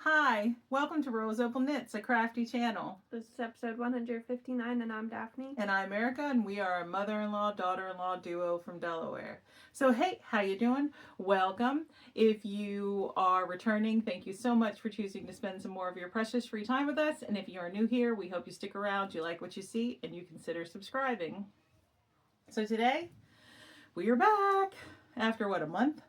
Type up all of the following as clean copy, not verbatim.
Hi, welcome to Rose Opal Knits, a crafty channel. This is episode 159 and I'm Daphne. And I'm Erica, and we are a mother-in-law, daughter-in-law duo from Delaware. So hey, how you doing? Welcome. If you are returning, thank you so much for choosing to spend some more of your precious free time with us. And if you are new here, we hope you stick around, you like what you see, and you consider subscribing. So today, we are back after what, a month?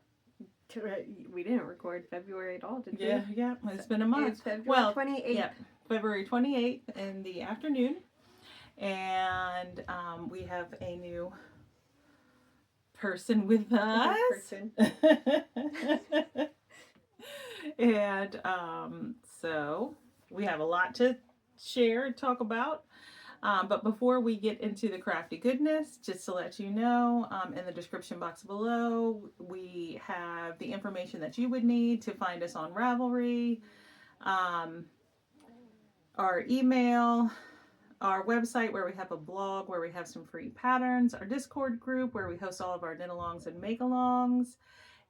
We didn't record February at all, did we? Yeah, it's been a month. It's February 28th. Yeah, February 28th in the afternoon. And we have a new person with us. And so we have a lot to share and talk about. But before we get into the crafty goodness, just to let you know, in the description box below, we have the information that you would need to find us on Ravelry, our email, our website where we have a blog where we have some free patterns, our Discord group where we host all of our knit-alongs and make-alongs,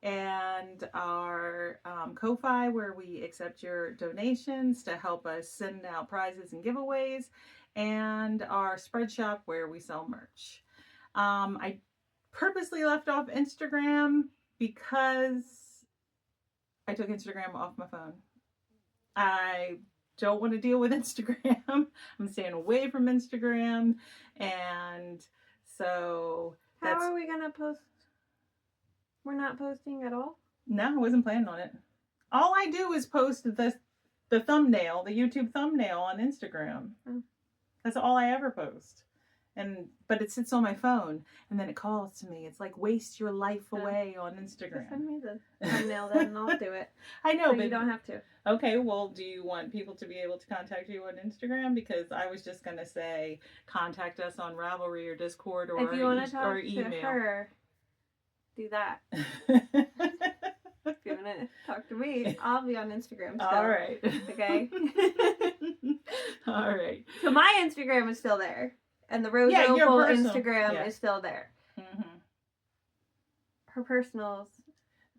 and our Ko-Fi where we accept your donations to help us send out prizes and giveaways, and our spread shop where we sell merch. I purposely left off Instagram because I took Instagram off my phone. I don't want to deal with Instagram. I'm staying away from Instagram, and so How are we gonna post? We're not posting at all? No, I wasn't planning on it. All I do is post the thumbnail, the YouTube thumbnail on Instagram. Oh. That's all I ever post. But it sits on my phone, and then it calls to me. It's like, waste your life away on Instagram. Just send me the thumbnail then and I'll do it. I know, so but you don't have to. Okay, well, do you want people to be able to contact you on Instagram? Because I was just going to say, contact us on Ravelry or Discord or if you want to talk or email. to her, do that. If you want to talk to me, I'll be on Instagram still. All right. Okay? All right. So my Instagram is still there. And the Rose Opal Instagram is still there. Mm-hmm. Her personals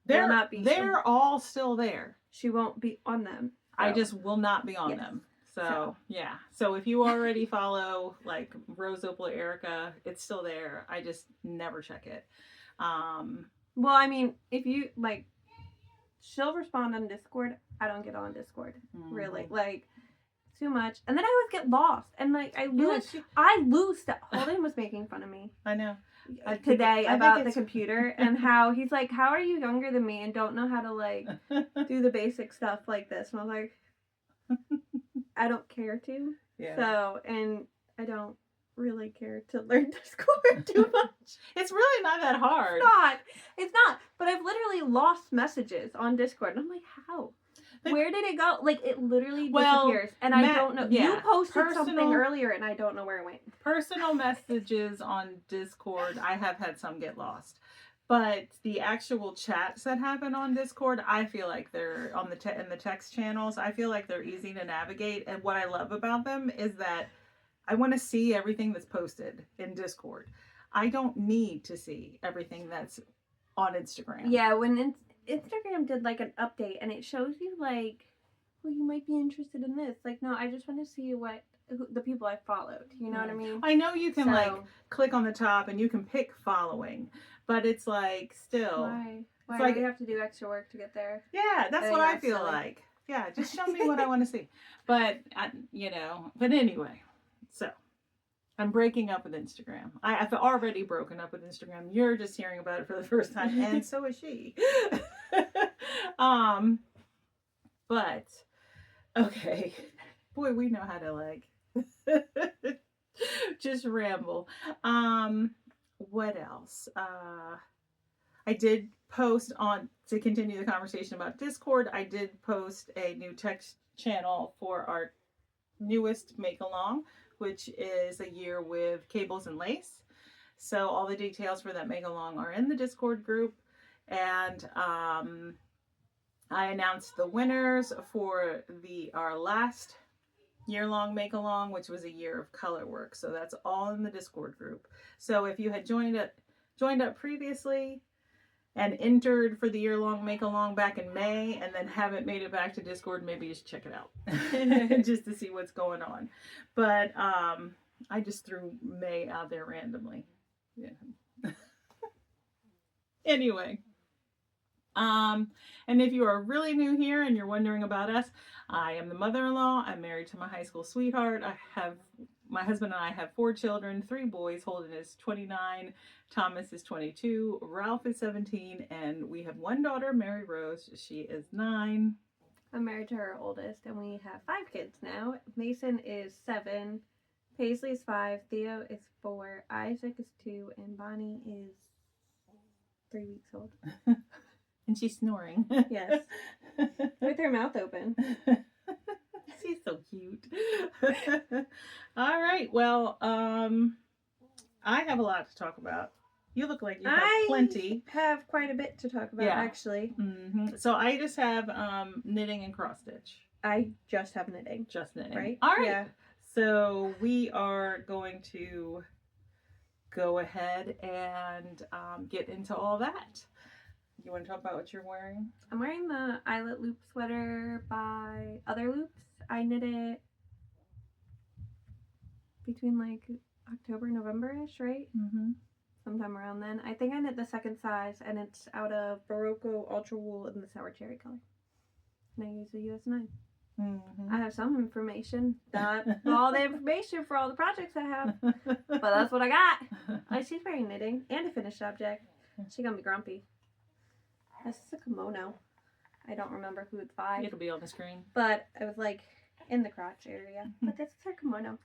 will not be. They're all still there. She won't be on them. So. I just will not be on them. So, yeah. So if you already follow like Rose Opal Erica, it's still there. I just never check it. Well, I mean, if you like, she'll respond on Discord. I don't get on Discord. Really. Like, too much. And then I always get lost. And like, I lose stuff. Holden was making fun of me. I know. Today about the computer and how he's like, how are you younger than me and don't know how to like do the basic stuff like this? And I was like, I don't care to. Yeah. So, and I don't really care to learn Discord too much. It's really not that hard. It's not. But I've literally lost messages on Discord. And I'm like, how? Where did it go? Like, it literally disappears. And I don't know. Yeah, you posted something earlier and I don't know where it went. Personal messages on Discord, I have had some get lost. But the actual chats that happen on Discord, I feel like they're on in the text channels. I feel like they're easy to navigate. And what I love about them is that I want to see everything that's posted in Discord. I don't need to see everything that's on Instagram. Yeah, when Instagram did like an update and it shows you like, well, you might be interested in this. Like, no, I just want to see the people I followed. You know what I mean? I know you can like click on the top and you can pick following, but it's like still. Why do you have to do extra work to get there? Yeah, that's what I feel like. Yeah, just show me what I want to see. But but anyway, so I'm breaking up with Instagram. I've already broken up with Instagram. You're just hearing about it for the first time, and so is she. But okay, boy, we know how to like just ramble. What else? I did post to continue the conversation about Discord. I did post a new text channel for our newest make along, which is a year with cables and lace. So all the details for that make along are in the Discord group. And I announced the winners for our last year-long make along, which was a year of color work. So that's all in the Discord group. So if you had joined up previously and entered for the year-long make-along back in May, and then haven't made it back to Discord, maybe just check it out just to see what's going on. But I just threw May out there randomly. Yeah. Anyway. And if you are really new here and you're wondering about us, I am the mother-in-law. I'm married to my high school sweetheart. My husband and I have 4 children, 3 boys. Holden is 29, Thomas is 22, Ralph is 17, and we have 1 daughter, Mary Rose. She is 9. I'm married to her oldest, and we have 5 kids now. Mason is 7, Paisley is 5, Theo is 4, Isaac is 2, and Bonnie is 3 weeks old. And she's snoring. Yes. With her mouth open. She's so cute. All right. Well, I have a lot to talk about. You look like you have plenty. I have quite a bit to talk about, actually. Mm-hmm. So I just have knitting and cross stitch. I just have knitting. Just knitting. Right? All right. Yeah. So we are going to go ahead and get into all that. You want to talk about what you're wearing? I'm wearing the eyelet loop sweater by Other Loops. I knit it between like October, November-ish, right? Mm-hmm. Sometime around then. I think I knit the second size, and it's out of Barocco Ultra Wool in the sour cherry color. And I use a US 9. Mm-hmm. I have some information. Not all the information for all the projects I have, but that's what I got. She's wearing knitting and a finished object. She's gonna be grumpy. This is a kimono. I don't remember who it's by. It'll be on the screen. But I was like in the crotch area. But this is her kimono.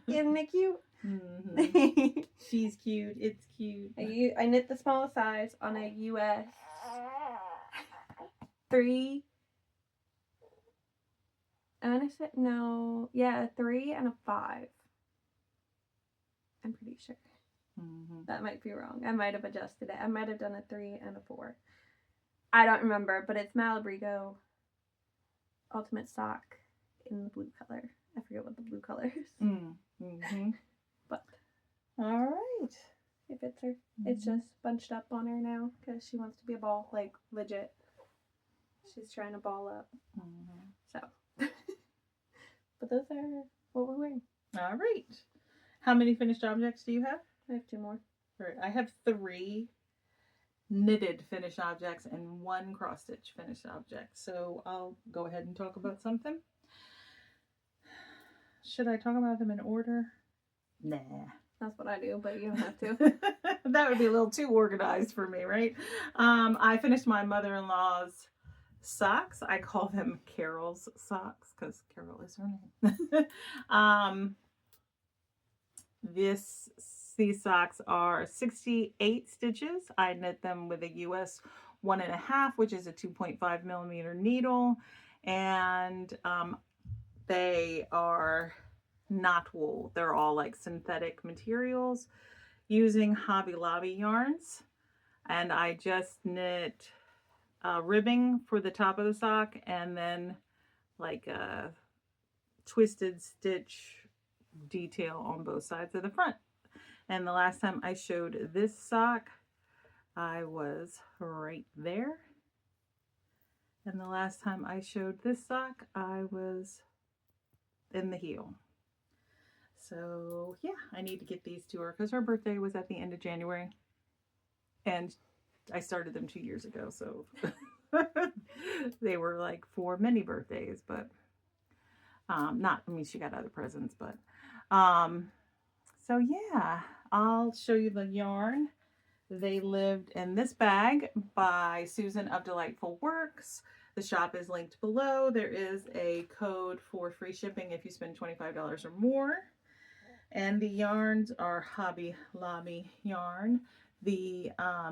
Isn't it cute? Mm-hmm. She's cute. It's cute. I knit the smallest size on a US 3. I'm gonna say no. Yeah, a 3 and a 5. I'm pretty sure. Mm-hmm. That might be wrong. I might have adjusted it. I might have done a 3 and a 4. I don't remember, but it's Malabrigo Ultimate Sock in the blue color. I forget what the blue color is. Mm-hmm. But all right. It fits her. Mm-hmm. It's just bunched up on her now because she wants to be a ball, like legit. She's trying to ball up. Mm-hmm. So. But those are what we're wearing. All right. How many finished objects do you have? I have 2 more. All right. I have 3 knitted finished objects and 1 cross stitch finished object. So I'll go ahead and talk about something. Should I talk about them in order? Nah. That's what I do, but you don't have to. That would be a little too organized for me, right? I finished my mother-in-law's socks. I call them Carol's socks because Carol is her name. These socks are 68 stitches. I knit them with a US 1.5, which is a 2.5 millimeter needle, and they are not wool. They're all like synthetic materials using Hobby Lobby yarns, and I just knit ribbing for the top of the sock and then like a twisted stitch detail on both sides of the front. And the last time I showed this sock, I was right there. And the last time I showed this sock, I was in the heel. So yeah, I need to get these to her because her birthday was at the end of January. And I started them 2 years ago, so they were like for many birthdays, but she got other presents, but so yeah, I'll show you the yarn. They lived in this bag by Susan of Delightful Works. The shop is linked below. There is a code for free shipping if you spend $25 or more. And the yarns are Hobby Lobby yarn. The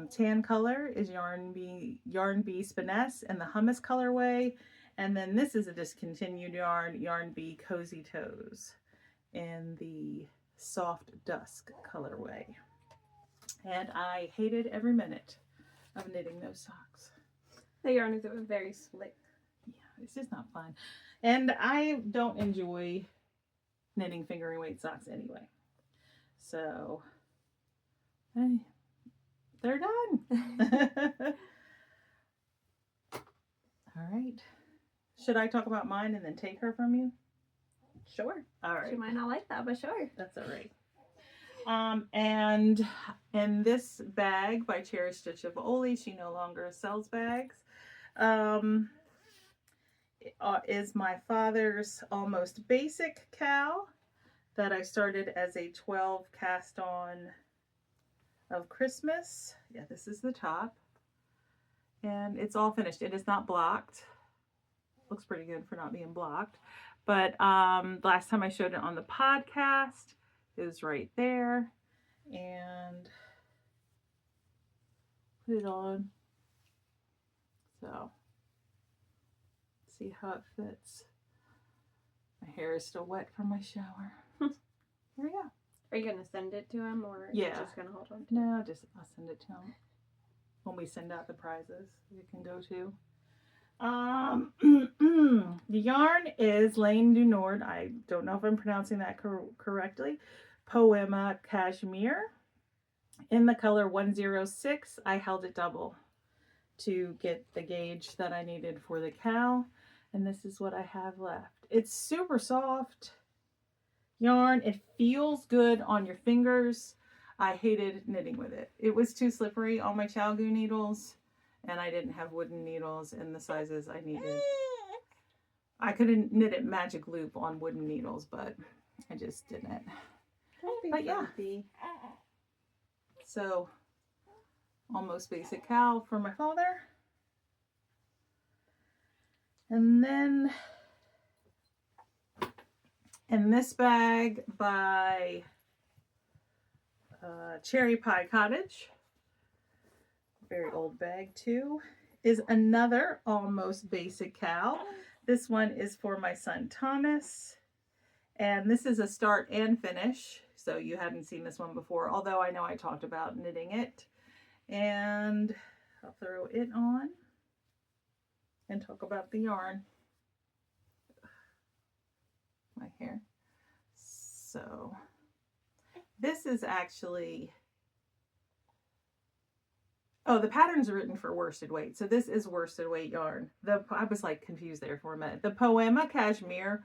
tan color is Yarn Bee Spinesse and the hummus colorway. And then this is a discontinued yarn, Yarn Bee Cozy Toes in the soft dusk colorway. And I hated every minute of knitting those socks. The yarn is very slick. Yeah, it's just not fun. And I don't enjoy knitting fingering weight socks anyway. So they're done. All right. Should I talk about mine and then take her from you? Sure. All right. She might not like that, but sure. That's all right. And in this bag by Cherry Stitch of Oli, she no longer sells bags, is my father's Almost Basic cowl that I started as a 12 cast on of Christmas. Yeah, this is the top. And it's all finished. It is not blocked. Looks pretty good for not being blocked. But last time I showed it on the podcast, it was right there. And put it on. So, see how it fits. My hair is still wet from my shower. Here we go. Are you going to send it to him, or are Yeah. you just going to hold on to it? No, I'll send it to him. When we send out the prizes, you can go to. The yarn is Lane du Nord. I don't know if I'm pronouncing that correctly. Poema Cashmere. In the color 106, I held it double to get the gauge that I needed for the cowl. And this is what I have left. It's super soft yarn. It feels good on your fingers. I hated knitting with it. It was too slippery on my Chalgu needles, and I didn't have wooden needles in the sizes I needed. I could knit it magic loop on wooden needles, but I just didn't. But yeah. So, Almost Basic cowl for my father. And then in this bag by Cherry Pie Cottage, very old bag too, is another Almost Basic cowl. This one is for my son Thomas, and this is a start and finish, so you hadn't seen this one before, although I know I talked about knitting it. And I'll throw it on and talk about the yarn. My hair. So this is actually, oh, the pattern's written for worsted weight. So this is worsted weight yarn. I was like confused there for a minute. The Poema Cashmere,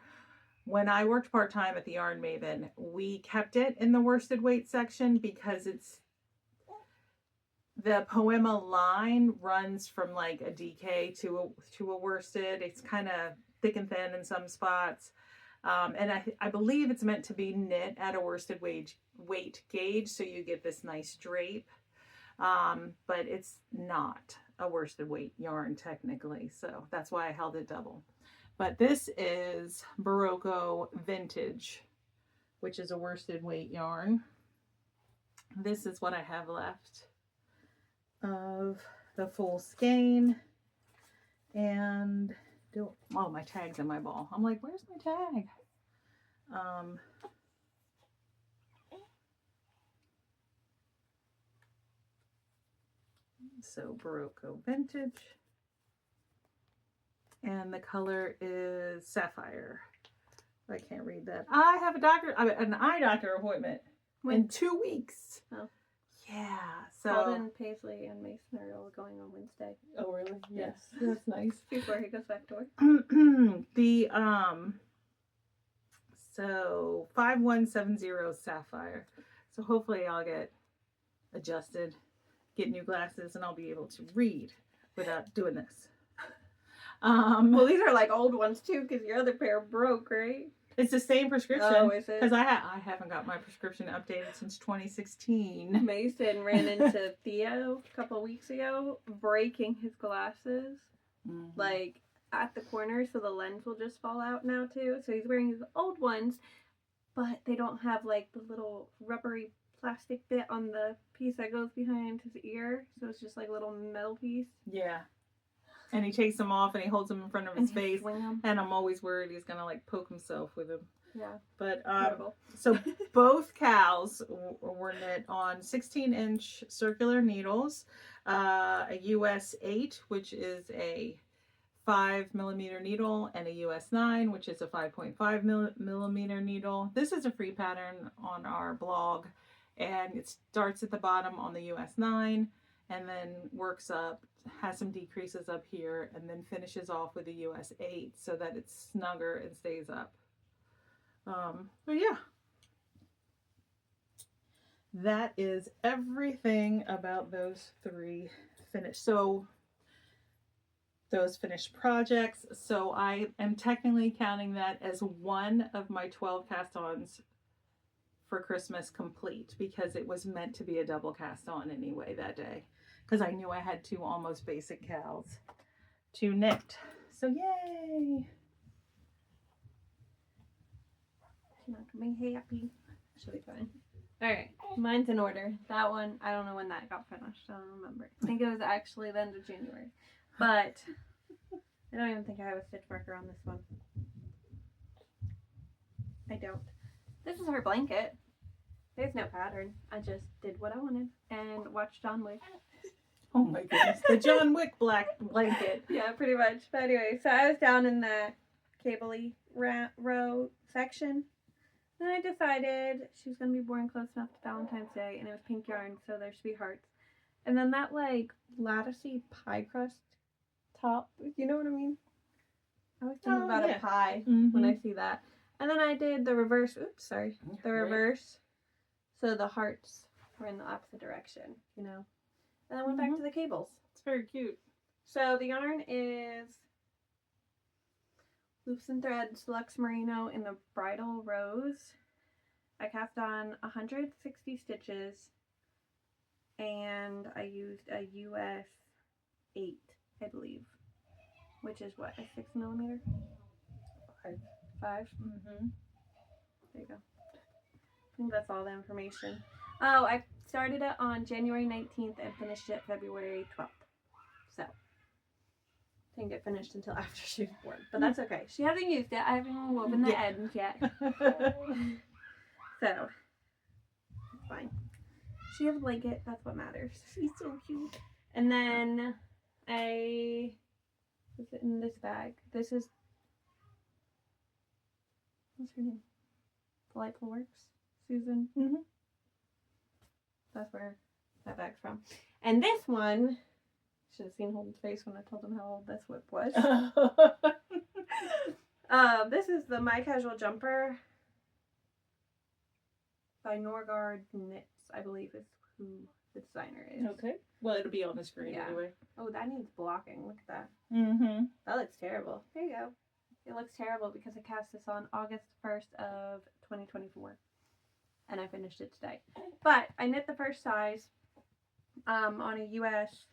when I worked part-time at the Yarn Maven, we kept it in the worsted weight section because the Poema line runs from like a DK to a worsted. It's kind of thick and thin in some spots. And I believe it's meant to be knit at a worsted weight gauge, so you get this nice drape. But it's not a worsted weight yarn technically, so that's why I held it double. But this is Barocco Vintage, which is a worsted weight yarn. This is what I have left of the full skein. And oh, my tag's in my ball. I'm like, where's my tag? So Barocco Vintage. And the color is Sapphire. I can't read that. I have an eye doctor appointment in 2 weeks. Oh. Yeah. So Holden, Paisley, and Mason are all going on Wednesday. Oh, really? Yes. That's nice. Before he goes back to work. So 5170 Sapphire. So hopefully I'll get adjusted, get new glasses, and I'll be able to read without doing this. Well, these are like old ones too, because your other pair broke, right? It's the same prescription. Oh, is it? Because I haven't got my prescription updated since 2016. Mason ran into Theo a couple of weeks ago, breaking his glasses, like at the corner, so the lens will just fall out now too. So he's wearing his old ones, but they don't have like the little rubbery plastic bit on the piece that goes behind his ear, so it's just like a little metal piece. Yeah. And he takes them off and he holds them in front of his face. And I'm always worried he's going to like poke himself with them. Yeah. But, so both cowls were knit on 16-inch circular needles, a US 8, which is a 5mm needle, and a US 9, which is a 5.5mm needle. This is a free pattern on our blog, and it starts at the bottom on the US 9 and then works up, has some decreases up here, and then finishes off with a US 8 so that it's snugger and stays up. But yeah, that is everything about those 3 finished. So those finished projects. So I am technically counting that as one of my 12 cast-ons for Christmas complete, because it was meant to be a double cast-on anyway that day, because I knew I had 2 almost basic cows to knit. So yay! She's not gonna be happy. She'll be fine. Alright, mine's in order. That one, I don't know when that got finished. I don't remember. I think it was actually the end of January. But I don't even think I have a stitch marker on this one. I don't. This is her blanket. There's no pattern. I just did what I wanted and watched John Wick. Oh my goodness. The John Wick black blanket. Yeah, pretty much. But anyway, so I was down in the cable-y row section. Then I decided she was going to be born close enough to Valentine's Day, and it was pink yarn, so there's sweet hearts. And then that, like, latticey pie crust top, you know what I mean? I always think about a pie when I see that. And then I did the reverse, the reverse. So the hearts were in the opposite direction, you know? And I went back to the cables. It's very cute. So the yarn is Loops and Threads Luxe Merino in the Bridal Rose. I cast on 160 stitches, and I used a US 8, I believe, which is what, a 6mm? 5. There you go. I think that's all the information. Oh, I started it on January 19th and finished it February 12th. So, didn't get finished until after she was born. But that's okay. She hasn't used it. I haven't woven the ends yet. So, it's fine. She has a blanket. That's what matters. She's so cute. And then what's it in this bag? This is, what's her name? Delightful Works? Susan? That's where that bag's from. And this one, should have seen Holden's face when I told him how old this whip was. This is the My Casual Jumper by Norgard Knits, I believe is who the designer is. Okay. Well, it'll be on the screen anyway. Oh, that needs blocking. Look at that. That looks terrible. There you go. It looks terrible because I cast this on August 1st of 2024. And I finished it today. But I knit the first size on a US,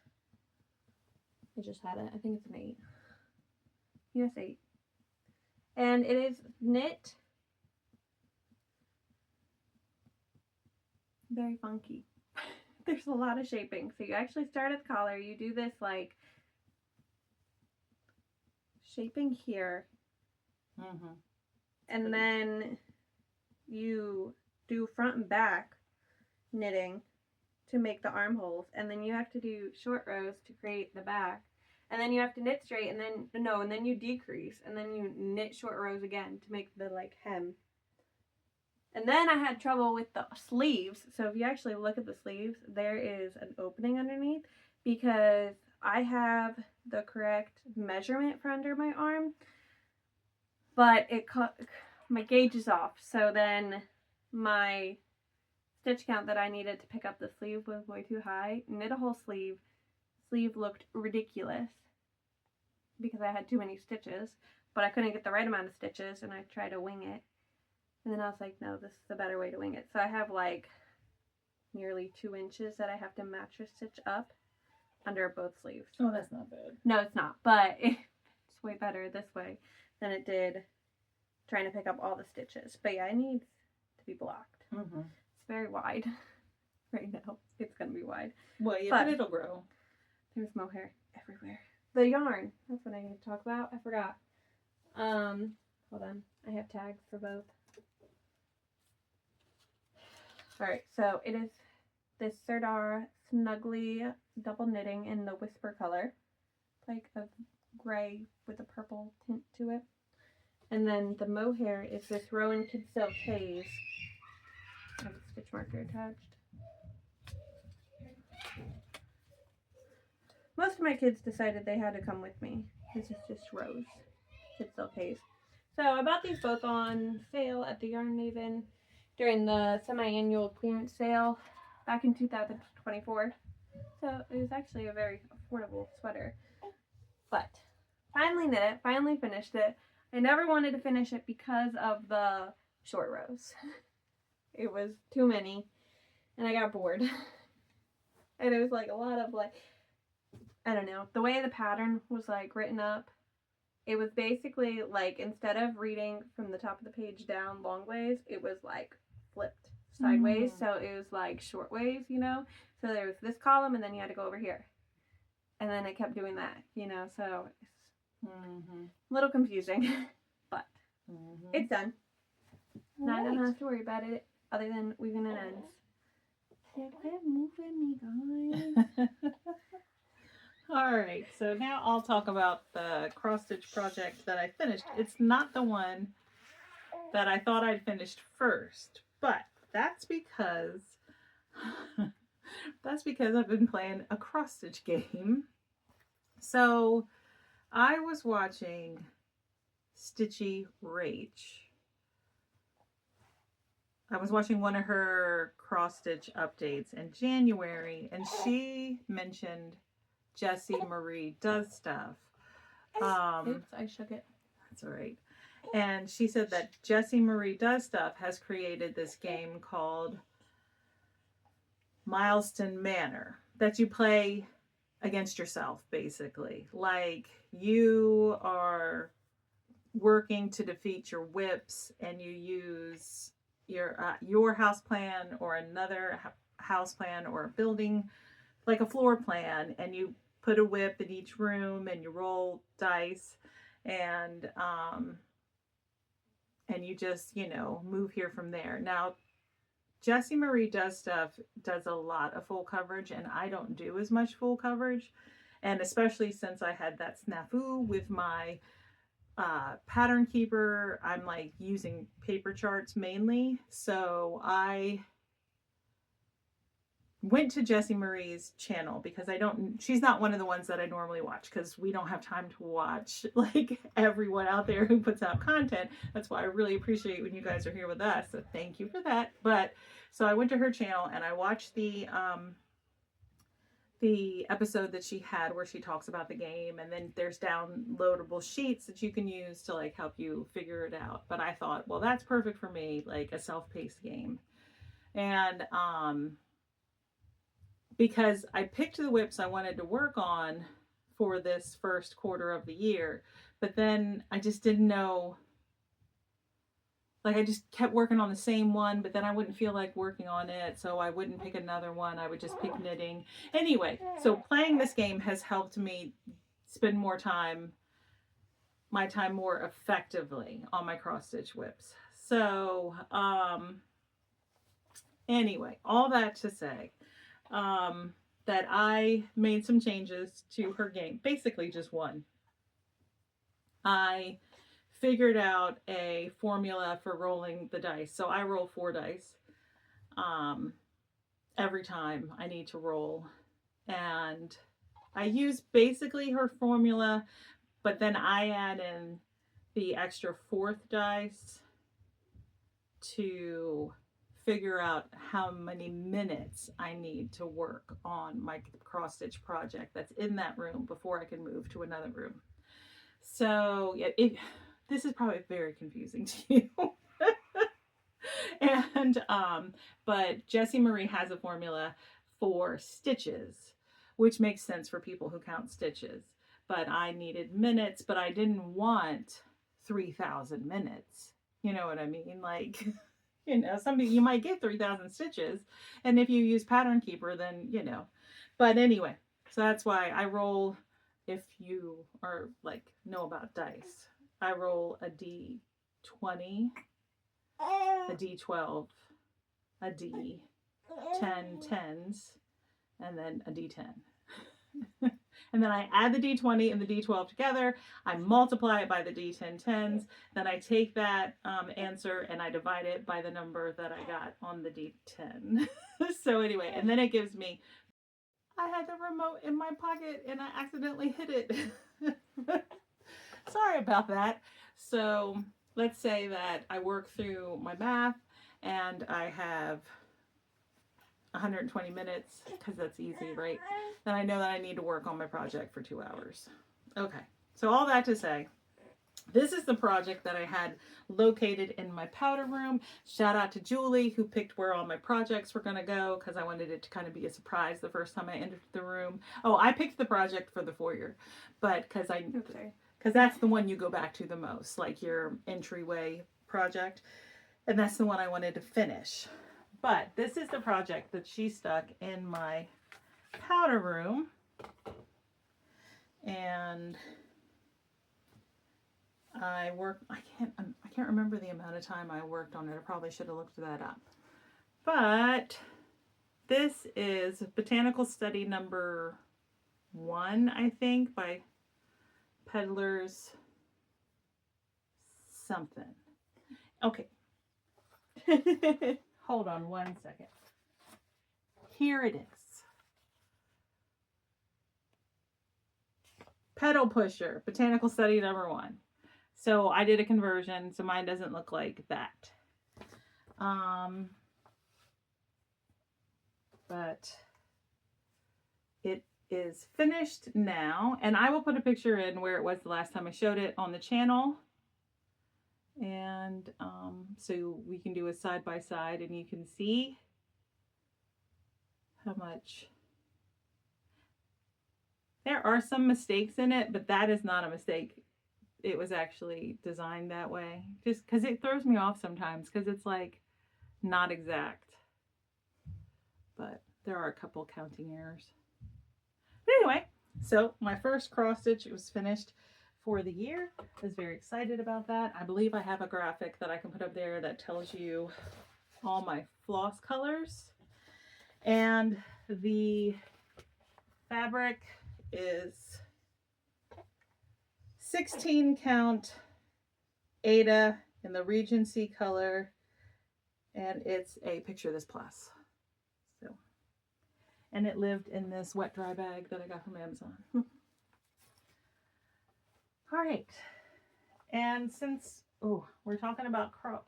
I just had it, I think it's an 8. US 8. And it is knit very funky. There's a lot of shaping. So you actually start at the collar, you do this like shaping here. And then you do front and back knitting to make the armholes, and then you have to do short rows to create the back, and then you have to knit straight, and then you decrease, and then you knit short rows again to make the like hem. And then I had trouble with the sleeves. So if you actually look at the sleeves, there is an opening underneath because I have the correct measurement for under my arm, but my gauge is off. So then my stitch count that I needed to pick up the sleeve was way too high. Knit a whole sleeve. Sleeve looked ridiculous because I had too many stitches, but I couldn't get the right amount of stitches, and I tried to wing it. And then I was like, no, this is the better way to wing it. So I have like nearly 2 inches that I have to mattress stitch up under both sleeves. Oh, that's not bad. No, it's not, but it's way better this way than it did trying to pick up all the stitches. But yeah, it needs to be blocked. It's very wide right now. It's going to be wide. Well, yeah, but it'll grow. There's mohair everywhere. The yarn, that's what I need to talk about. I forgot. Hold on. I have tags for both. Alright, so it is this Serdar Snuggly double knitting in the Whisper color. Like a gray with a purple tint to it. And then the mohair is this Rowan Kid Silk Haze. I have a stitch marker attached. most of my kids decided they had to come with me. This is just Rose. Kid still pays. So I bought these both on sale at the Yarn Maven during the semi-annual clearance sale back in 2024. So it was actually a very affordable sweater. But finally knit it, finally finished it. I never wanted to finish it because of the short rows. It was too many and I got bored. And it was like a lot of like, I don't know, the way the pattern was like written up, it was basically like instead of reading from the top of the page down long ways, it was like flipped sideways. So it was like short ways, you know? So there was this column and then you had to go over here. And then it kept doing that, you know? So it's a little confusing, but it's done. Now I don't have to worry about it other than weaving an ends. Quit moving me, guys. All right, so now I'll talk about the cross stitch project that I finished. It's not the one that I thought I'd finished first, but that's because I've been playing a cross stitch game. So I was watching Stitchy Rach. I was watching one of her cross stitch updates in January, and she mentioned Jessie Marie Does Stuff. Oops, I shook it. That's all right. And she said that Jessie Marie Does Stuff has created this game called Milestone Manor that you play against yourself, basically. Like you are working to defeat your whips and you use your house plan or another house plan or a building, like a floor plan, and you put a whip in each room and you roll dice and you just, you know, move here from there. Now, Jessie Marie Does Stuff does a lot of full coverage, and I don't do as much full coverage. And especially since I had that snafu with my pattern keeper, I'm like using paper charts mainly. So I went to Jessie Marie's channel because she's not one of the ones that I normally watch because we don't have time to watch like everyone out there who puts out content. That's why I really appreciate when you guys are here with us. So thank you for that. But so I went to her channel and I watched the episode that she had where she talks about the game, and then there's downloadable sheets that you can use to like help you figure it out. But I thought, well, that's perfect for me, like a self-paced game. And because I picked the whips I wanted to work on for this first quarter of the year, but then I just didn't know, like I just kept working on the same one, but then I wouldn't feel like working on it, so I wouldn't pick another one. I would just pick knitting. Anyway, so playing this game has helped me spend my time more effectively on my cross stitch whips. So anyway, all that to say, that I made some changes to her game, basically just one. I figured out a formula for rolling the dice. So I roll 4 dice every time I need to roll. And I use basically her formula, but then I add in the extra 4th dice to figure out how many minutes I need to work on my cross stitch project that's in that room before I can move to another room. So yeah, this is probably very confusing to you. And but Jessie Marie has a formula for stitches, which makes sense for people who count stitches. But I needed minutes, but I didn't want 3,000 minutes. You know what I mean? Like, you know, you might get 3,000 stitches, and if you use Pattern Keeper, then, you know. But anyway, so that's why I roll, if you are like know about dice, I roll a D20, a D12, a D10 tens, and then a D10. And then I add the D20 and the D12 together. I multiply it by the D10 tens. Then I take that answer and I divide it by the number that I got on the D10. So anyway, and then it gives me I had the remote in my pocket and I accidentally hit it. Sorry about that. So let's say that I work through my math and I have 120 minutes, because that's easy, right? Then I know that I need to work on my project for 2 hours. Okay, so all that to say, this is the project that I had located in my powder room. Shout out to Julie, who picked where all my projects were going to go, because I wanted it to kind of be a surprise the first time I entered the room. Oh, I picked the project for the foyer, but because that's the one you go back to the most, like your entryway project. And that's the one I wanted to finish. But this is the project that she stuck in my powder room. And I can't remember the amount of time I worked on it. I probably should have looked that up. But this is Botanical Study number 1, I think, by Peddler's something. Okay. Hold on one second. Here it is. Pedal Pusher, Botanical Study number 1. So I did a conversion, so mine doesn't look like that. But it is finished now, and I will put a picture in where it was the last time I showed it on the channel. And so we can do a side by side and you can see how much. There are some mistakes in it, but that is not a mistake. It was actually designed that way, just because it throws me off sometimes, because it's like not exact. But there are a couple counting errors. But anyway, so my first cross stitch was finished for the year. I was very excited about that. I believe I have a graphic that I can put up there that tells you all my floss colors. And the fabric is 16 count Ada in the Regency color, and it's a Picture This Plus. So, and it lived in this wet dry bag that I got from Amazon. All right, and since we're talking about cross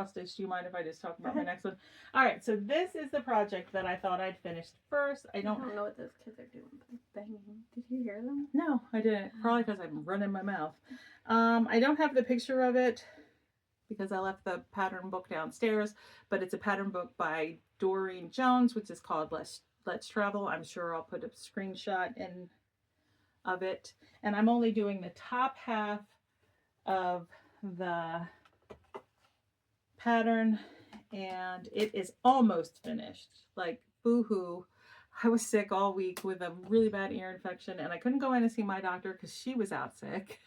stitch, do you mind if I just talk about my next one? All right, so this is the project that I thought I'd finished first. I don't know what those kids are doing, but they're banging. Did you hear them? No, I didn't. Probably because I'm running my mouth. I don't have the picture of it because I left the pattern book downstairs, but it's a pattern book by Doreen Jones, which is called Let's Travel. I'm sure I'll put a screenshot in of it. And I'm only doing the top half of the pattern, and it is almost finished. Like, boo-hoo. I was sick all week with a really bad ear infection, and I couldn't go in and see my doctor because she was out sick.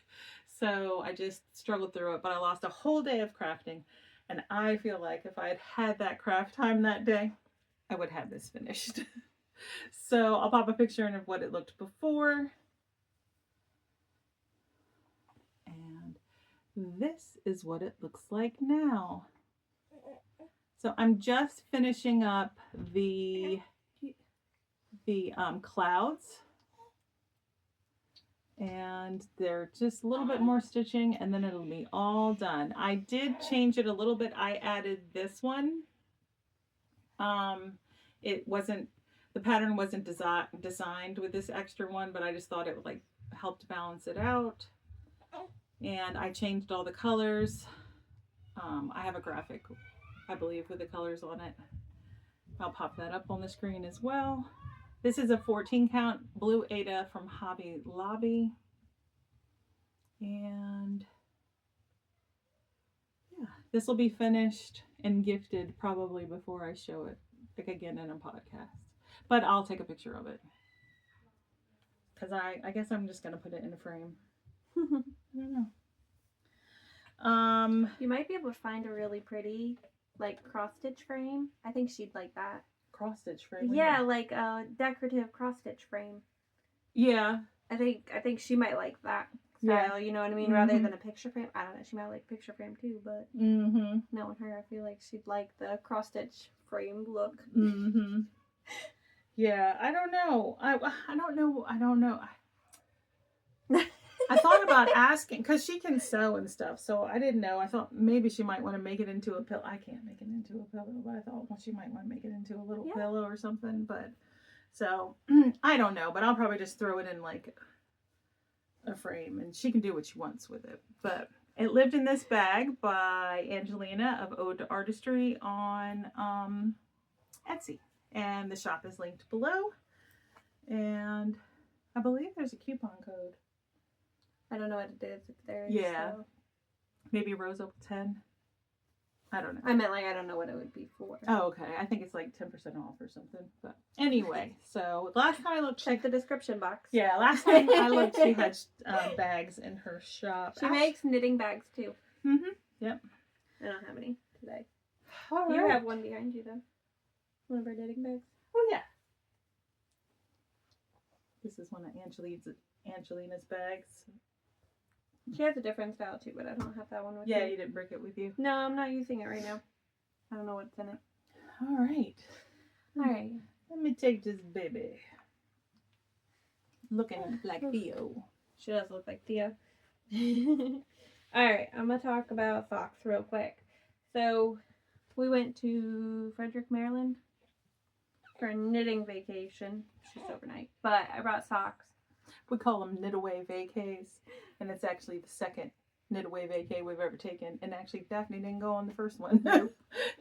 So I just struggled through it, but I lost a whole day of crafting, and I feel like if I had had that craft time that day, I would have this finished. So I'll pop a picture in of what it looked before. And this is what it looks like now. So I'm just finishing up the clouds, and they're just a little bit more stitching, and then it'll be all done. I did change it a little bit. I added this one. The pattern wasn't designed with this extra one, but I just thought it would like help to balance it out. And I changed all the colors. I have a graphic, I believe, with the colors on it. I'll pop that up on the screen as well. This is a 14 count blue Ada from Hobby Lobby. And yeah, this will be finished and gifted probably before I show it like again in a podcast. But I'll take a picture of it. Because I guess I'm just going to put it in a frame. I don't know. You might be able to find a really pretty like cross stitch frame. I think she'd like that. Cross stitch frame? Yeah, like a decorative cross stitch frame. Yeah. I think she might like that style, you know what I mean? Rather than a picture frame. I don't know, she might like picture frame too, but knowing her, I feel like she'd like the cross stitch frame look. Yeah, I don't know. I don't know. I don't know. I thought about asking because she can sew and stuff, so I didn't know. I thought maybe she might want to make it into a pillow. I can't make it into a pillow, but I thought, well, she might want to make it into a little pillow or something. But so I don't know. But I'll probably just throw it in like a frame, and she can do what she wants with it. But it lived in this bag by Angelina of Ode to Artistry on Etsy, and the shop is linked below. And I believe there's a coupon code. I don't know what it is if there is. Yeah. So. Maybe roseopal10. I don't know. I meant like I don't know what it would be for. Oh, okay. I think it's like 10% off or something. But anyway, so last time I looked, check the description box. Yeah, last time I looked, she had bags in her shop. She makes knitting bags too. Yep. I don't have any today. All you right. have one behind you though. One of her knitting bags. Oh yeah. This is one of Angelina's bags. She has a different style too, but I don't have that one with me. Yeah, me. you didn't bring it with you? No, I'm not using it right now. I don't know what's in it. All right. Let me take this baby. Looking like Theo. She does look like Theo. Alright, I'm going to talk about socks real quick. So, we went to Frederick, Maryland for a knitting vacation. Just overnight. But I brought socks. We call them knit-away vacays. And it's actually the second knit-away vacay we've ever taken. And actually, Daphne didn't go on the first one. Nope.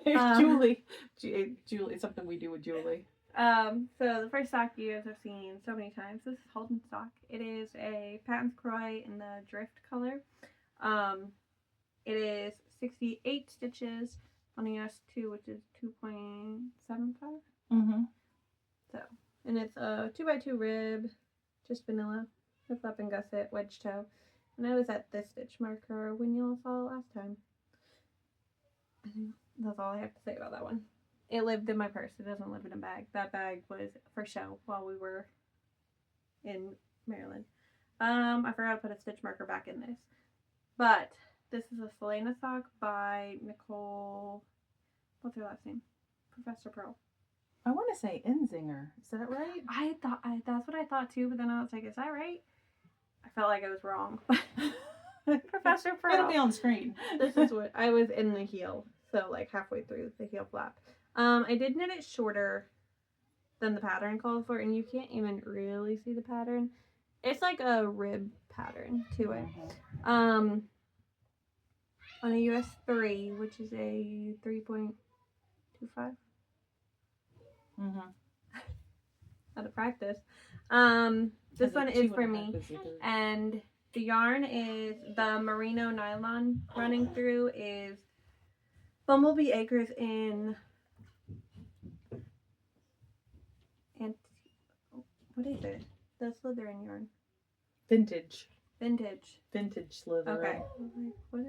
Julie. It's something we do with Julie. So the first sock you guys have seen so many times. This is Holden sock. It is a Patton's Croy in the drift color. It is 68 stitches on a US2, which is 2.75. So, and it's a 2x2 rib, just vanilla, with up and gusset, wedge toe. And I was at this stitch marker when you all saw it last time. I think that's all I have to say about that one. It lived in my purse. It doesn't live in a bag. That bag was for show while we were in Maryland. I forgot to put a stitch marker back in this. But this is a Selena sock by Nicole. What's her last name? Professor Pearl. I want to say Enzinger. Is that right? I thought that's what I thought too, but then I was like, is that right? I felt like I was wrong. Professor Pearl. It'll be on screen. This is what I was in the heel, so like halfway through the heel flap. I did knit it shorter than the pattern calls for, and you can't even really see the pattern. It's like a rib pattern to it. On a US3, which is a 3.25. Out of practice. This one is for me, and the yarn is the merino nylon. Running through is Bumblebee Acres in what is it? The Slytherin yarn. Vintage Slytherin. Okay. What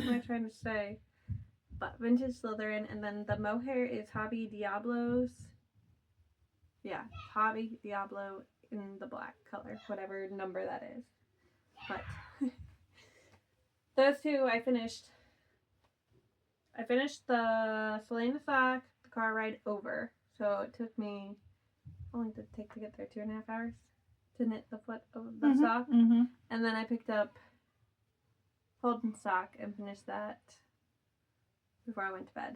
am I trying to say? But vintage Slytherin, and then the mohair is Hobby Diablo's. Yeah, Hobby Diablo in the black color, whatever number that is. But those two I finished. I finished the Selena sock, the car ride over. So it took me, how long did it take to get there? 2.5 hours to knit the foot of the sock. And then I picked up Holden sock and finished that before I went to bed.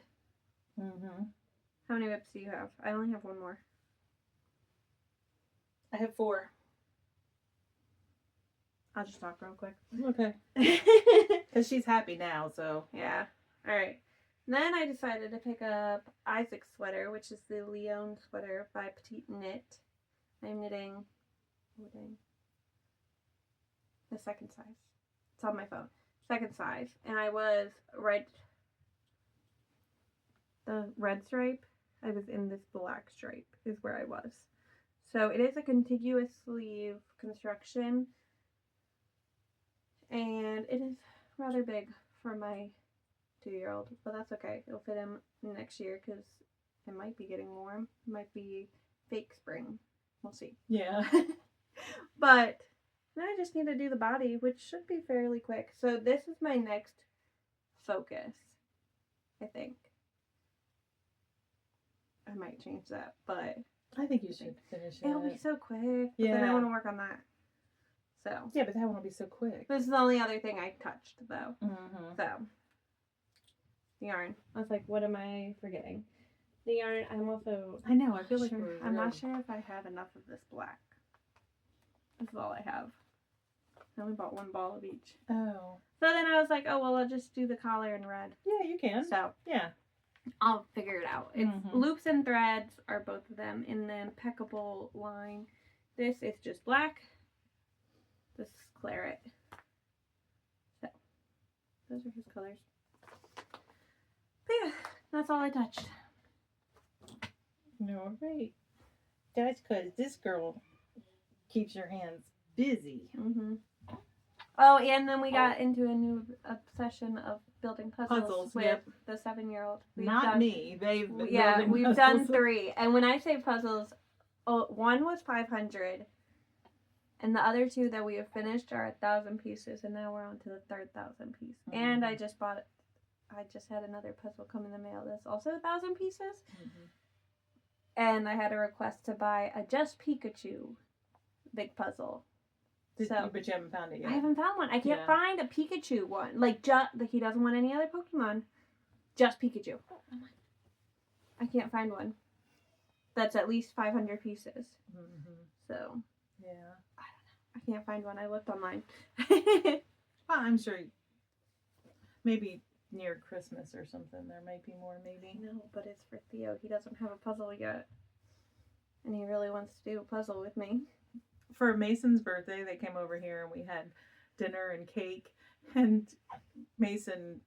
How many whips do you have? I only have one more. I have 4. I'll just talk real quick. Okay. Because she's happy now, so. Yeah. Alright. Then I decided to pick up Isaac's sweater, which is the Leon sweater by Petite Knit. I'm knitting the second size. It's on my phone. Second size. And I was the red stripe. I was in this black stripe is where I was. So it is a contiguous sleeve construction. And it is rather big for my 2-year-old, but that's okay. It'll fit him next year because it might be getting warm. It might be fake spring. We'll see. Yeah. But now I just need to do the body, which should be fairly quick. So this is my next focus, I think. I might change that, but I think you should finish it. It'll be so quick. But Yeah. then I want to work on that. So. Yeah, but that won't be so quick. This is the only other thing I touched, though. Mm-hmm. So. The yarn. I was like, what am I forgetting? The yarn, I'm also... I know, I feel like I'm not sure if I have enough of this black. This is all I have. I only bought one ball of each. Oh. So then I was like, oh, well, I'll just do the collar in red. Yeah, you can. So. Yeah. I'll figure it out. It's loops and threads are both of them in the impeccable line. This is just black. This is claret. So, those are his colors. But yeah, that's all I touched. No, right. That's because this girl keeps your hands busy. Mm-hmm. Oh, and then we got into a new obsession of building puzzles with the 7-year-old. Not me. They've we've done 3. And when I say puzzles, one was 500, and the other 2 that we have finished are 1,000 pieces, and now we're on to the 3,000 piece. Mm-hmm. And I just had another puzzle come in the mail that's also 1,000 pieces. Mm-hmm. And I had a request to buy a Just Pikachu big puzzle. But you haven't found it yet. I haven't found one. I can't find a Pikachu one. Like, he doesn't want any other Pokemon. Just Pikachu. I can't find one. That's at least 500 pieces. Mm-hmm. So. Yeah. I don't know. I can't find one. I looked online. Well, I'm sure maybe near Christmas or something there might be more, maybe. No, but it's for Theo. He doesn't have a puzzle yet. And he really wants to do a puzzle with me. For Mason's birthday, they came over here and we had dinner and cake. And Mason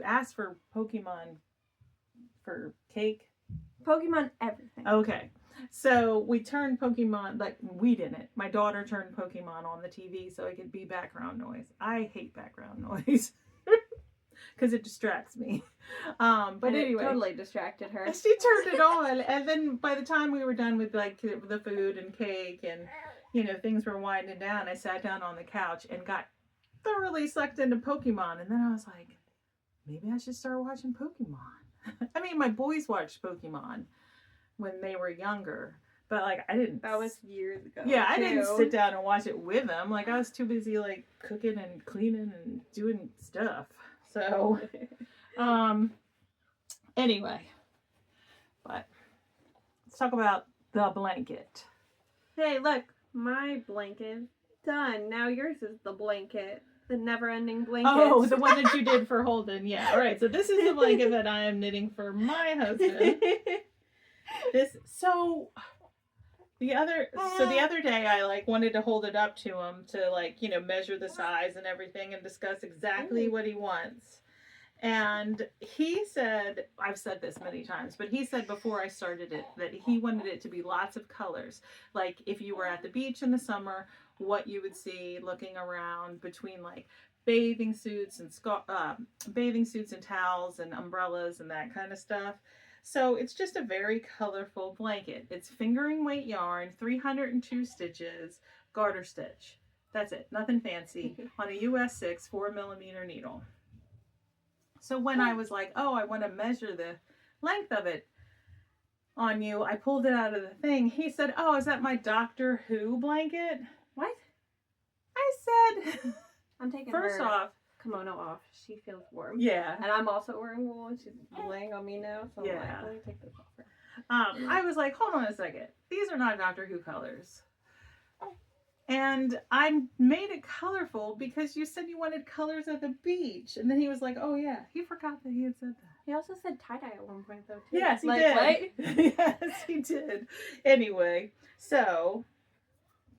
asked for Pokemon for cake. Pokemon everything. Okay. So we turned Pokemon, like we didn't. My daughter turned Pokemon on the TV so it could be background noise. I hate background noise. Because it distracts me. But anyway. It totally distracted her. She turned it on. And then by the time we were done with like the food and cake and, things were winding down, I sat down on the couch and got thoroughly sucked into Pokemon. And then I was like, maybe I should start watching Pokemon. I mean, my boys watched Pokemon when they were younger. But like, I didn't. That was years ago. Yeah, I didn't sit down and watch it with them. Like, I was too busy like cooking and cleaning and doing stuff. So, anyway, but let's talk about the blanket. Hey, look, my blanket done. Now yours is the blanket, the never-ending blanket. Oh, the one that you did for Holden. Yeah. All right. So this is the blanket that I am knitting for my husband. The other day I wanted to hold it up to him to measure the size and everything and discuss exactly what he wants. And he said, I've said this many times, but he said before I started it that he wanted it to be lots of colors. Like if you were at the beach in the summer, what you would see looking around between like bathing suits and towels and umbrellas and that kind of stuff. So it's just a very colorful blanket. It's fingering weight yarn, 302 stitches, garter stitch. That's it. Nothing fancy. On a US 6 4mm needle. So when I was like, oh, I want to measure the length of it on you, I pulled it out of the thing. He said, oh, is that my Doctor Who blanket? What? I said, I'm taking first off, kimono off. She feels warm. Yeah. And I'm also wearing wool and she's laying on me now. So yeah. I'm like, let me take this off her. I was like, hold on a second. These are not Doctor Who colors. And I made it colorful because you said you wanted colors at the beach. And then he was like, oh yeah, he forgot that he had said that. He also said tie-dye at one point though too. Yes, he did. What? Yes, he did. Anyway, so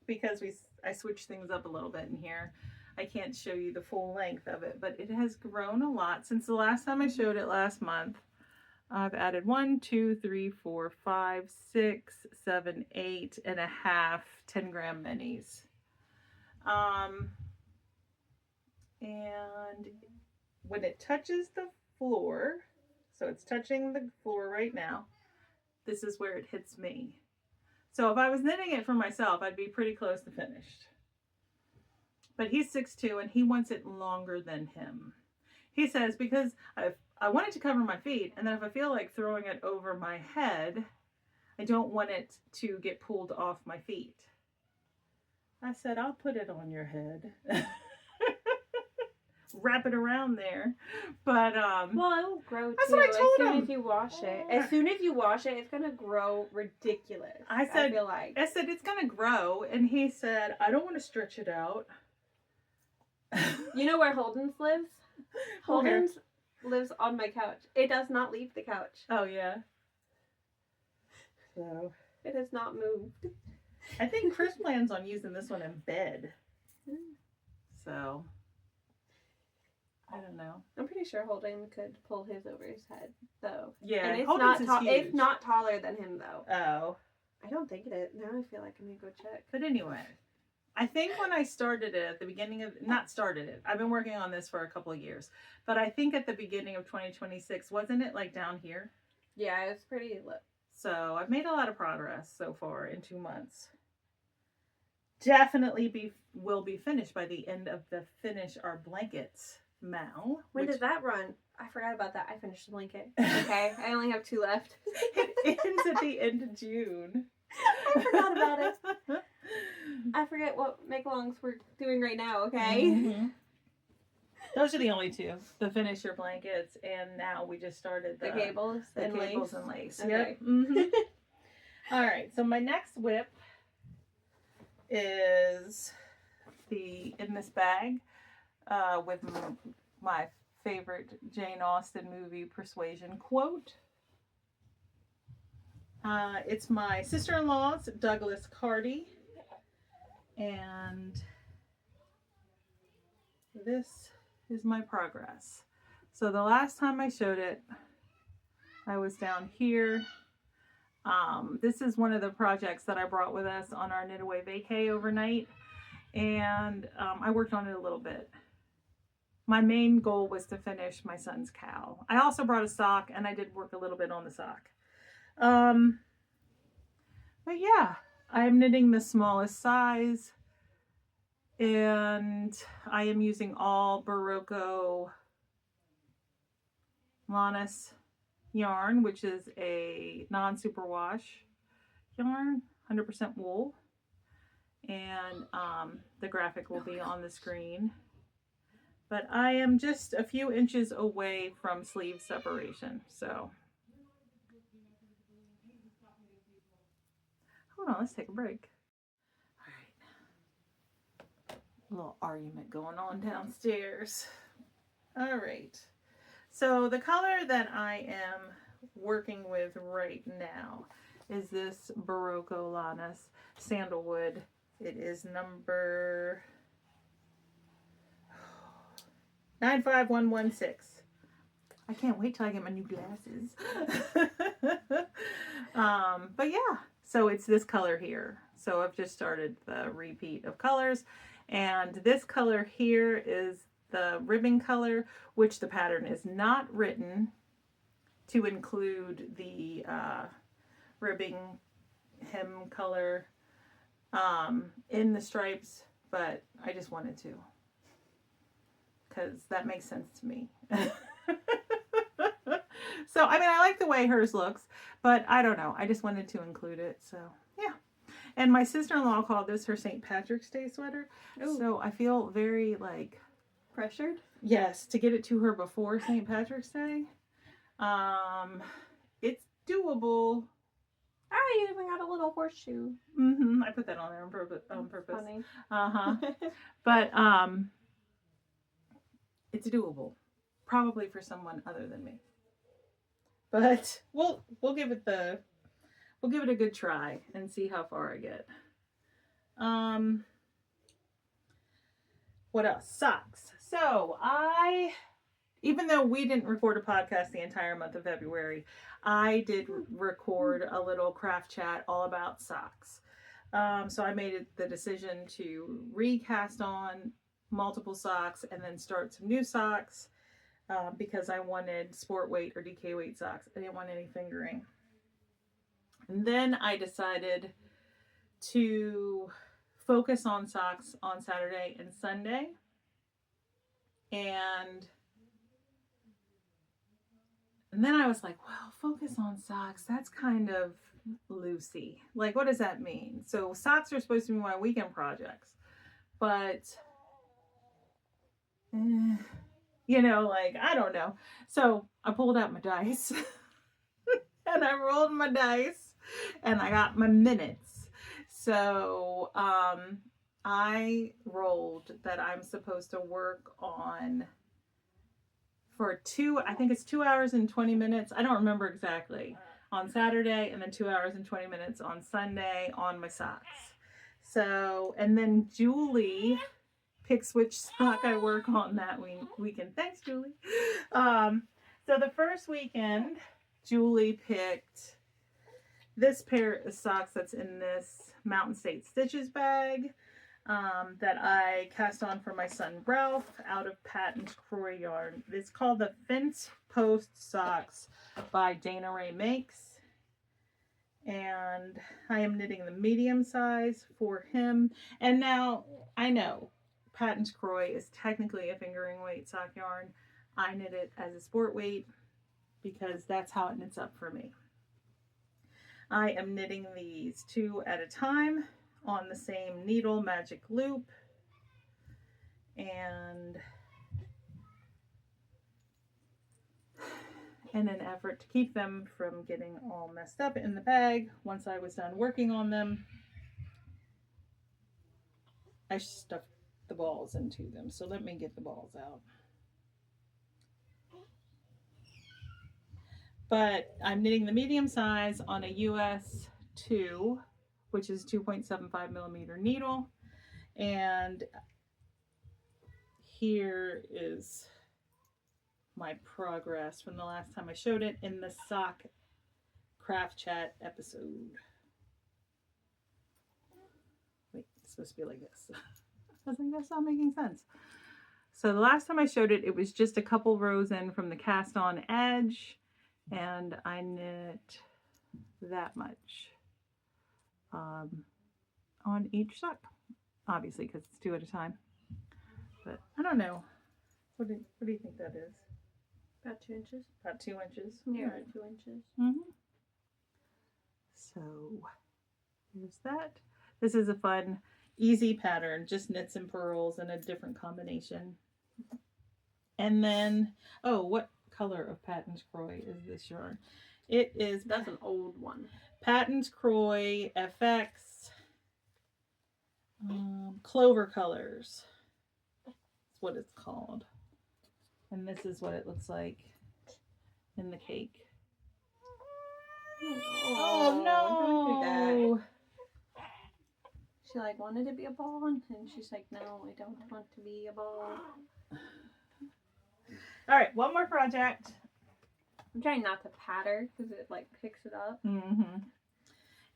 because I switched things up a little bit in here, I can't show you the full length of it, but it has grown a lot since the last time I showed it last month. I've added 1, 2, 3, 4, 5, 6, 7, 8 and a half 10-gram minis. And when it touches the floor, so it's touching the floor right now, this is where it hits me. So if I was knitting it for myself, I'd be pretty close to finished. But he's 6'2" and he wants it longer than him. He says, because I want it to cover my feet, and then if I feel like throwing it over my head, I don't want it to get pulled off my feet. I said, I'll put it on your head. Wrap it around there. But well, it will grow too. That's what I told him. As soon as you wash it. As soon as you wash it, it's gonna grow ridiculous. I said it's gonna grow, and he said, I don't want to stretch it out. You know where Holden's lives? Holden's lives on my couch. It does not leave the couch. Oh yeah. So it has not moved. I think Chris plans on using this one in bed. So I don't know. I'm pretty sure Holden could pull his over his head, though. Yeah, and it's Holden's not is huge. It's not taller than him, though. Oh. I don't think it is. Now I feel like I need to go check. But anyway, I think when I started it at the beginning of, not started it, I've been working on this for a couple of years, but I think at the beginning of 2026, wasn't it like down here? Yeah, it was pretty low. So I've made a lot of progress so far in 2 months. Definitely will be finished by the end of the Finish Our Blankets Mal. When does that run? I forgot about that. I finished the blanket. Okay, I only have 2 left. It ends at the end of June. I forgot about it. I forget what make-alongs we're doing right now, okay? Mm-hmm. Those are the only 2. The Finish Your Blankets, and now we just started the cables and lace. Okay. Yep. Mm-hmm. All right, so my next whip is in this bag with my favorite Jane Austen movie Persuasion quote. It's my sister-in-law's, Douglas Carty, and this is my progress. So the last time I showed it, I was down here. This is one of the projects that I brought with us on our Knit Away vacay overnight, and I worked on it a little bit. My main goal was to finish my son's cowl. I also brought a sock, and I did work a little bit on the sock. But yeah, I'm knitting the smallest size, and I am using all Barocco Lannis yarn, which is a non-superwash yarn, 100% wool, and the graphic will be on the screen. But I am just a few inches away from sleeve separation, so hold on, let's take a break. All right, a little argument going on downstairs. All right, so the color that I am working with right now is this Barocco Lannis Sandalwood. It is number 95116. I can't wait till I get my new glasses. But yeah, so it's this color here. So I've just started the repeat of colors, and this color here is the ribbon color, which the pattern is not written to include the ribbing hem color in the stripes, but I just wanted to, because that makes sense to me. So, I mean, I like the way hers looks, but I don't know. I just wanted to include it, so yeah. And my sister-in-law called this her St. Patrick's Day sweater. Ooh. So I feel very, like, pressured? Yes, to get it to her before St. Patrick's Day. It's doable. I even got a little horseshoe. Mm-hmm. I put that on there on purpose. Funny. Uh-huh. But, it's doable. Probably for someone other than me. But we'll give it a good try and see how far I get. What else? Socks. So even though we didn't record a podcast the entire month of February, I did record a little craft chat all about socks. So I made the decision to recast on multiple socks and then start some new socks. Because I wanted sport weight or DK weight socks. I didn't want any fingering. And then I decided to focus on socks on Saturday and Sunday. And then I was like, well, focus on socks. That's kind of Lucy. Like, what does that mean? So socks are supposed to be my weekend projects, but you know, like, I don't know. So I pulled out my dice and I rolled my dice and I got my minutes. So I rolled that I'm supposed to work on for I think it's 2 hours and 20 minutes. I don't remember exactly. On Saturday, and then 2 hours and 20 minutes on Sunday on my socks. So, and then Julie picks which sock I work on that weekend. Thanks, Julie. So the first weekend, Julie picked this pair of socks that's in this Mountain State Stitches bag that I cast on for my son Ralph out of Patent Croy yarn. It's called the Fence Post Socks by Dana Ray Makes. And I am knitting the medium size for him. And now I know Patent Croy is technically a fingering weight sock yarn. I knit it as a sport weight because that's how it knits up for me. I am knitting these 2 at a time on the same needle magic loop, and in an effort to keep them from getting all messed up in the bag, once I was done working on them, I stuffed the balls into them. So let me get the balls out. But I'm knitting the medium size on a US 2, which is 2.75 millimeter needle. And here is my progress from the last time I showed it in the sock craft chat episode. Wait, it's supposed to be like this. I think that's not making sense. So the last time I showed it, it was just a couple rows in from the cast on edge, and I knit that much on each sock, obviously because it's 2 at a time. But I don't know. What do you think that is? About 2 inches. About 2 inches. Yeah, Right. 2 inches. So here's that. This is a fun, easy pattern. Just knits and purls in a different combination. And then, oh, what color of Patent Croy is this yarn? It is. That's an old one. Patent Croy FX Clover Colors. That's what it's called. And this is what it looks like in the cake. Oh no! Don't do that. She like wanted to be a ball, and she's like, "No, I don't want to be a ball." All right, one more project. I'm trying not to patter because it like picks it up.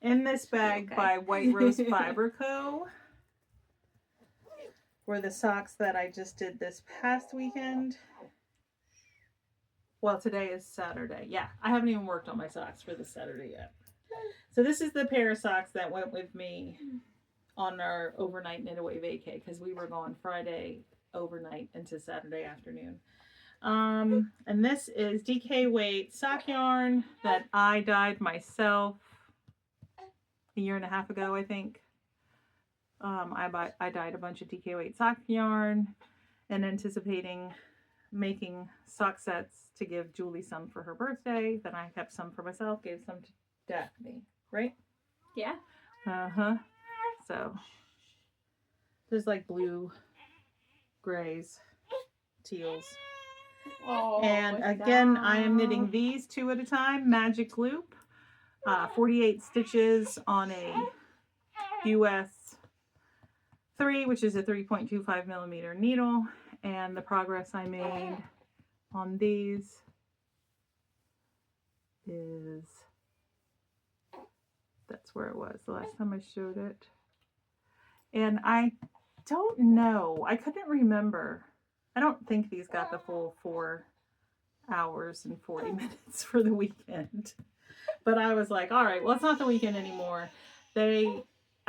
In this bag by White Rose Fiber Co. were the socks that I just did this past weekend. Well, today is Saturday. Yeah, I haven't even worked on my socks for this Saturday yet. So this is the pair of socks that went with me on our overnight knit away vacay because we were gone Friday overnight into Saturday afternoon. And this is DK weight sock yarn that I dyed myself a year and a half ago, I think. I dyed a bunch of DK weight sock yarn and anticipating making sock sets to give Julie some for her birthday. Then I kept some for myself, gave some to Daphne, right? Yeah. So there's like blue, grays, teals. Oh, and again, I am knitting these 2 at a time, magic loop, 48 stitches on a US 3, which is a 3.25 millimeter needle. And the progress I made on these is, that's where it was the last time I showed it. And I don't know, I couldn't remember. I don't think these got the full 4 hours and 40 minutes for the weekend. But I was like, all right, well, it's not the weekend anymore. I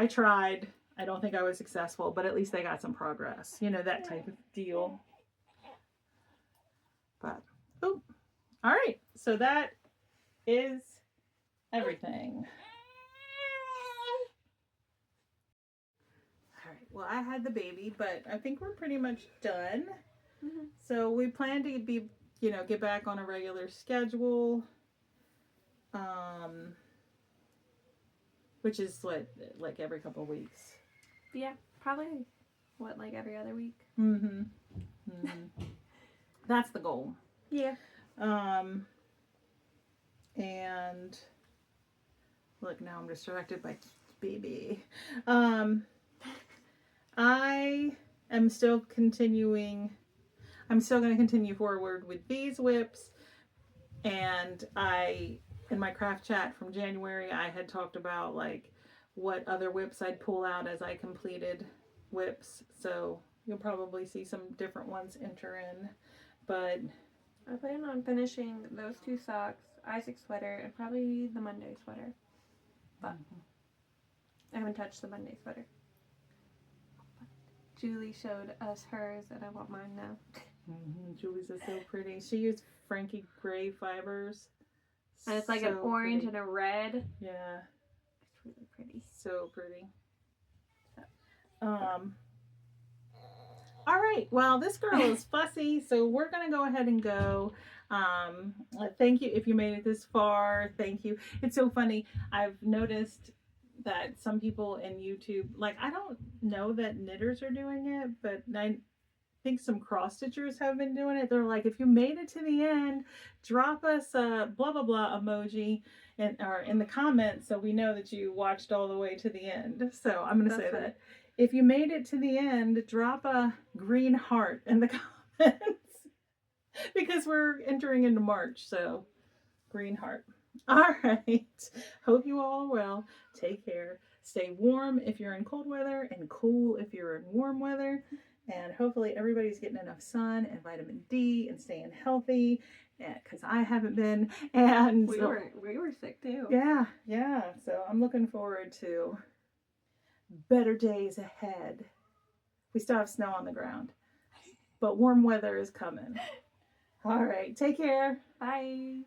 tried. I don't think I was successful, but at least they got some progress. You know, that type of deal. But, oh, all right. So that is everything. well, I had the baby, but I think we're pretty much done. Mm-hmm. So we plan to be, get back on a regular schedule. Which is what, like every couple of weeks. Yeah, probably, like every other week? Mm-hmm. Mm-hmm. That's the goal. Yeah. And look, now I'm distracted by baby. I am still continuing. I'm still going to continue forward with these whips. And in my craft chat from January, I had talked about like what other whips I'd pull out as I completed whips. So you'll probably see some different ones enter in. But I plan on finishing those 2 socks, Isaac's sweater, and probably the Monday sweater. But I haven't touched the Monday sweater. Julie showed us hers, and I want mine now. Julie's is so pretty. She used Frankie Gray fibers. And it's like an orange and a red. Yeah. It's really pretty. So pretty. All right. Well, this girl is fussy, so we're going to go ahead and go. Thank you if you made it this far. Thank you. It's so funny. I've noticed that some people in YouTube, like, I don't know that knitters are doing it, but I think some cross stitchers have been doing it. They're like, if you made it to the end, drop us a blah blah blah emoji or in the comments so we know that you watched all the way to the end. So I'm going to say funny. that. If you made it to the end, drop a green heart in the comments because we're entering into March. So green heart. All right. Hope you all are well. Take care. Stay warm if you're in cold weather and cool if you're in warm weather. And hopefully everybody's getting enough sun and vitamin D and staying healthy. Because I haven't been. And we were sick too. Yeah. So I'm looking forward to better days ahead. We still have snow on the ground, but warm weather is coming. All right. Take care. Bye.